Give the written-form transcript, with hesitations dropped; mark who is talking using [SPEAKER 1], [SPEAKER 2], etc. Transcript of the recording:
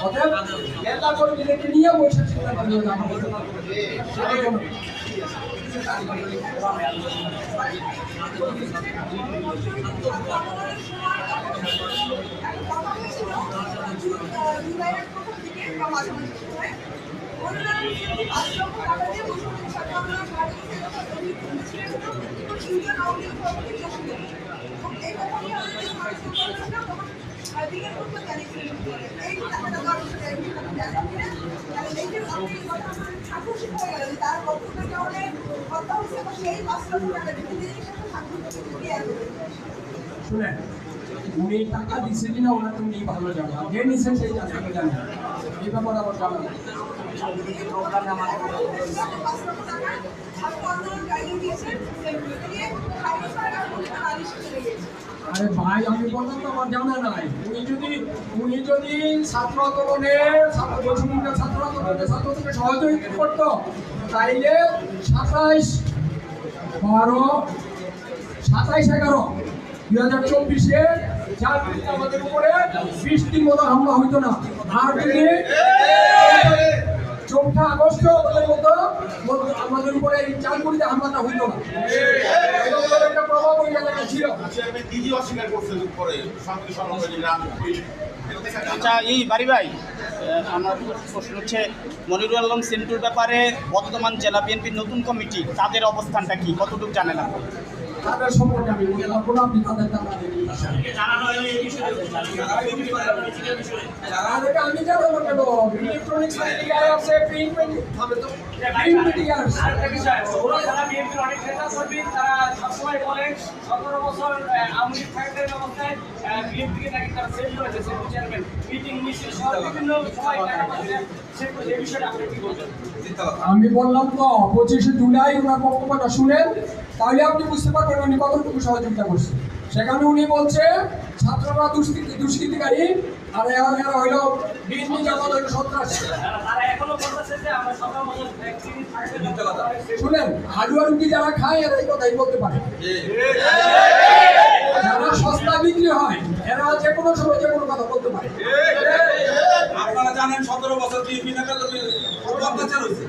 [SPEAKER 1] অতএব নেতা কর্মীদেরকে নিয়ে বসে সিদ্ধান্ত নিয়ে নেওয়া হবে। শুনেন, উনি টাকা দিচ্ছে কিনা ওরা তুমি ভালো জানো, যে নিচ্ছে সেই জানে জানে এই ব্যাপারে আমার জানা নেই। আরে ভাই, আমি বললাম তো আমার জানা নাই। উনি যদি ছাত্র আন্দোলনের ছাত্রদেরকে সহযোগিতা করতো তাইলে 27/11/2024 আমাদের উপরে 20টি মতো হামলা হইতো না। আর যদি 4 আগস্ট আমাদের উপরে এই চালগুলিতে হামলাটা হইতো না। একটা প্রভাব ওই জায়গাটা ছিল।
[SPEAKER 2] আচ্ছা, এই বাড়ি ভাই, আমার প্রশ্ন হচ্ছে মনিরুল আলম সেন্টুর ব্যাপারে বর্তমান জেলা বিএনপির নতুন কমিটি তাদের অবস্থানটা কি, কতটুকু জানেন আপনি?
[SPEAKER 1] তাদের সম্পর্কে আমি বলতে পারবো না, আপনি তাদের আমি জানাবো কেন? ইলেকট্রনিক্স মিডিয়া আছে, প্রিন্ট মিডিয়া আছে।
[SPEAKER 3] ওরা যারা বিএনপির অনেক নেতা কর্মী, তারা সবসময় বলেন 17 বছর আওয়ামী লীগ থাকার অবস্থায় বিএনপিকে নাকি তারা সেভ করেছে, সেন্টু চেয়ারম্যান মিটিং মিছিল সহ বিভিন্ন সময় এই বিষয়টা আপনি কি বলবেন?
[SPEAKER 1] আমি বললাম তো 25শে জুলাই ওনার বক্তব্যটা শুনেন, তাহলে আপনি বুঝতে পারবেন উনি কতটুকু সহযোগিতা করছে। সেখানে উনি বলছে ছাত্ররা দুষ্কৃতিকারী আর এরা হইল বিএনপি জামাত হইল সন্ত্রাসী। শুনেন, আলু রুটি যারা খায় এরা এই কথাই বলতে পারে। যারা সস্তা বিক্রি হয় এরা যে কোনো সময় যে কোনো কথা বলতে পারে।
[SPEAKER 4] আপনারা জানেন 17 বছর বিএনপি নেতা অত্যাচার হয়েছে।